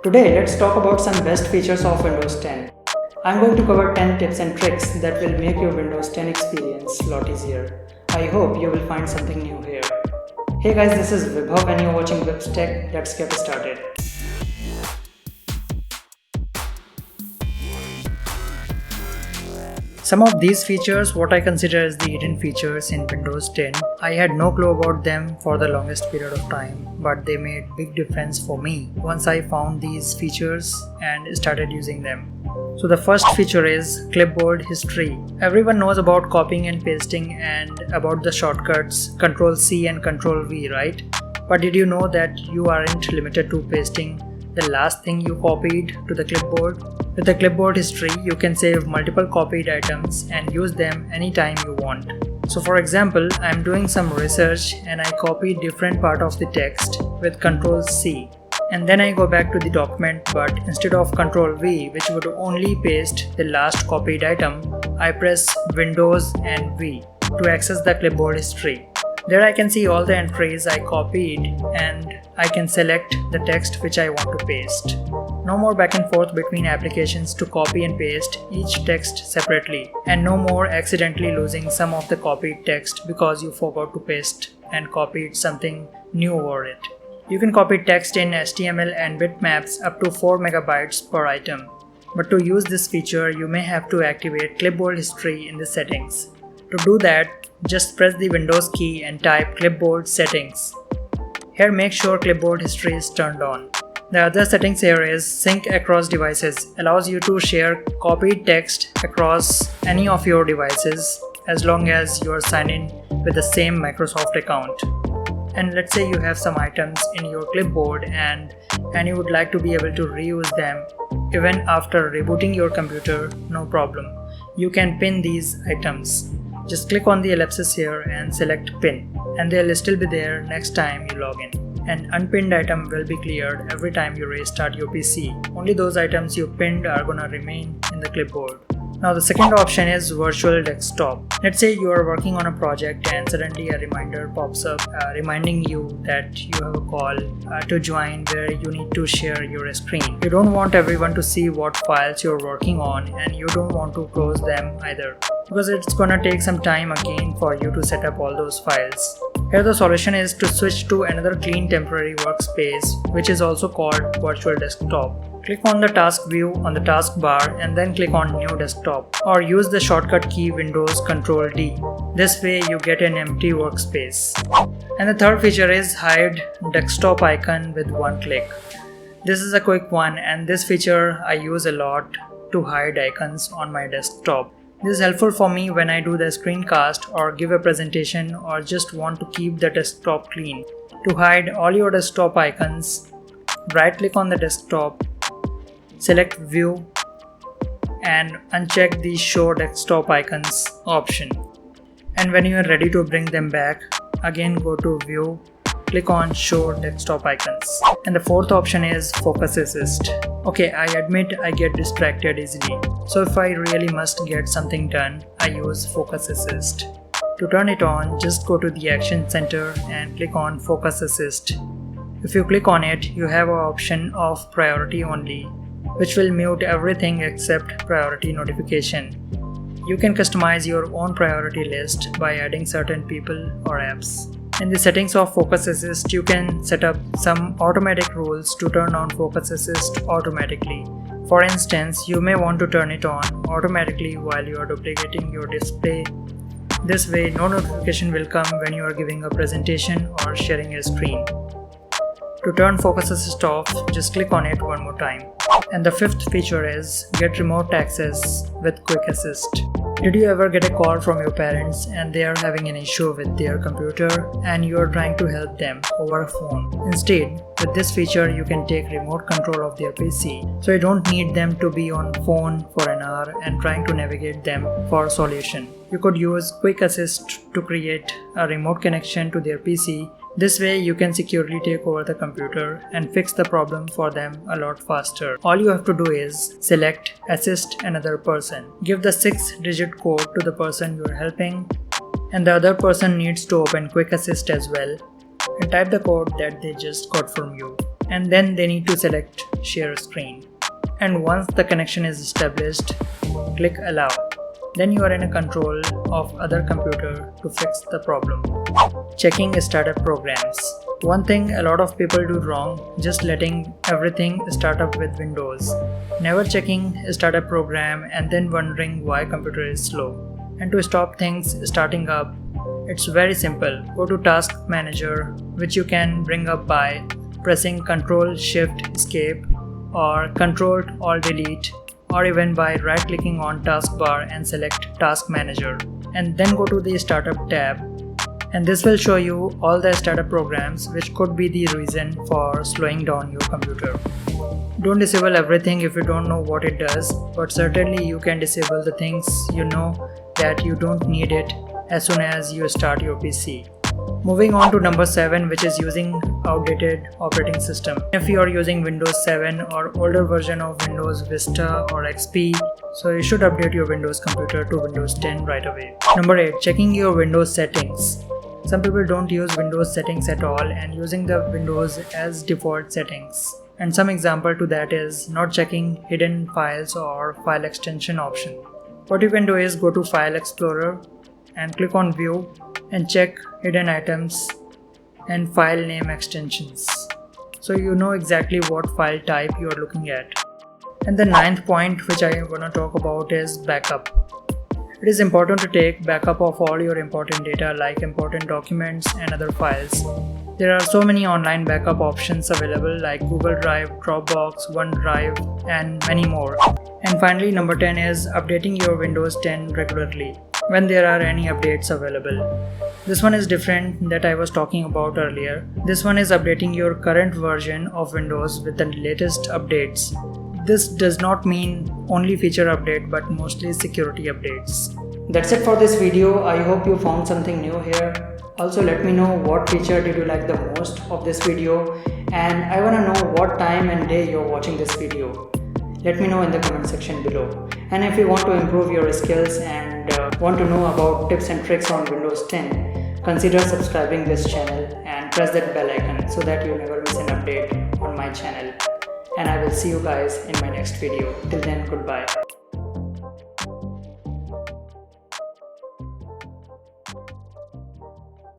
Today, let's talk about some best features of Windows 10. I'm going to cover 10 tips and tricks that will make your Windows 10 experience a lot easier. I hope you will find something new here. Hey guys, this is Vibhav and you're watching VibsTech. Let's get started. Some of these features, what I consider as the hidden features in Windows 10, I had no clue about them for the longest period of time, but they made big difference for me once I found these features and started using them. So the first feature is Clipboard History. Everyone knows about copying and pasting and about the shortcuts Ctrl+C and Ctrl+V, right? But did you know that you aren't limited to pasting the last thing you copied to the clipboard? With the Clipboard History, you can save multiple copied items and use them anytime you want. So for example, I'm doing some research and I copied different part of the text with Ctrl+C. And then I go back to the document, but instead of Ctrl+V, which would only paste the last copied item, I press Windows and V to access the Clipboard History. There I can see all the entries I copied and I can select the text which I want to paste. No more back and forth between applications to copy and paste each text separately, and no more accidentally losing some of the copied text because you forgot to paste and copied something new over it. You can copy text in HTML and bitmaps up to 4 MB per item. But to use this feature, you may have to activate Clipboard History in the settings. To do that, just press the Windows key and type Clipboard Settings. Here make sure Clipboard History is turned on. The other settings here is Sync Across Devices. Allows you to share copied text across any of your devices as long as you are signed in with the same Microsoft account. And let's say you have some items in your clipboard and you would like to be able to reuse them even after rebooting your computer, no problem. You can pin these items. Just click on the ellipsis here and select pin, and they'll still be there next time you log in. An unpinned item will be cleared every time you restart your PC. Only those items you pinned are gonna remain in the clipboard. Now the second option is Virtual Desktop. Let's say you are working on a project and suddenly a reminder pops up reminding you that you have a call to join where you need to share your screen. You don't want everyone to see what files you're working on, and you don't want to close them either, because it's gonna take some time again for you to set up all those files. Here the solution is to switch to another clean temporary workspace, which is also called Virtual Desktop. Click on the task view on the taskbar and then click on New Desktop, or use the shortcut key Windows Ctrl+D. This way you get an empty workspace. And the third feature is Hide Desktop Icon with one click. This is a quick one, and this feature I use a lot to hide icons on my desktop. This is helpful for me when I do the screencast or give a presentation or just want to keep the desktop clean. To hide all your desktop icons, right click on the desktop, select View and uncheck the Show Desktop Icons option. And when you are ready to bring them back, again go to View, click on Show Desktop Icons. And the fourth option is Focus Assist. Okay, I admit I get distracted easily. So if I really must get something done, I use Focus Assist. To turn it on, just go to the Action Center and click on Focus Assist. If you click on it, you have an option of Priority Only, which will mute everything except priority notification. You can customize your own priority list by adding certain people or apps. In the settings of Focus Assist, you can set up some automatic rules to turn on Focus Assist automatically. For instance, you may want to turn it on automatically while you are duplicating your display. This way, no notification will come when you are giving a presentation or sharing a screen. To turn Focus Assist off, just click on it one more time. And the fifth feature is Get Remote Access with Quick Assist. Did you ever get a call from your parents and they are having an issue with their computer and you are trying to help them over a phone? Instead, with this feature you can take remote control of their PC, so you don't need them to be on phone for an hour and trying to navigate them for a solution. You could use Quick Assist to create a remote connection to their PC. This way you can securely take over the computer and fix the problem for them a lot faster. All you have to do is select Assist Another Person. Give the 6-digit code to the person you are helping, and the other person needs to open Quick Assist as well, and type the code that they just got from you. and then they need to select share screen. And once the connection is established, click allow. Then you are in a control of other computer to fix the problem. Checking startup programs. One thing a lot of people do wrong, just letting everything start up with Windows. Never checking a startup program and then wondering why computer is slow. And to stop things starting up, it's very simple. Go to Task Manager, which you can bring up by pressing Ctrl Shift Escape or Ctrl Alt Delete, or even by right clicking on taskbar and select Task Manager, and then go to the Startup tab, and this will show you all the startup programs which could be the reason for slowing down your computer. Don't disable everything if you don't know what it does, but certainly you can disable the things you know that you don't need it as soon as you start your PC. Moving on to number 7, which is using outdated operating system. If you are using Windows 7 or older version of Windows Vista or XP, so you should update your Windows computer to Windows 10 right away. Number 8, checking your Windows settings. Some people don't use Windows settings at all and using the Windows as default settings. And some example to that is not checking hidden files or file extension option. What you can do is go to File Explorer and click on View and check hidden items and file name extensions, so you know exactly what file type you are looking at. And the 9th point which I am going to talk about is backup. It is important to take backup of all your important data like important documents and other files. There are so many online backup options available like Google Drive, Dropbox, OneDrive, and many more. And finally, number 10 is updating your Windows 10 regularly when there are any updates available. This one is different that I was talking about earlier. This one is updating your current version of Windows with the latest updates. This does not mean only feature update but mostly security updates. That's it for this video. I hope you found something new here. Also let me know what feature did you like the most of this video, and I wanna know what time and day you're watching this video. Let me know in the comment section below. And if you want to improve your skills and want to know about tips and tricks on Windows 10, consider subscribing this channel and press that bell icon so that you never miss an update on my channel. And I will see you guys in my next video. Till then, goodbye.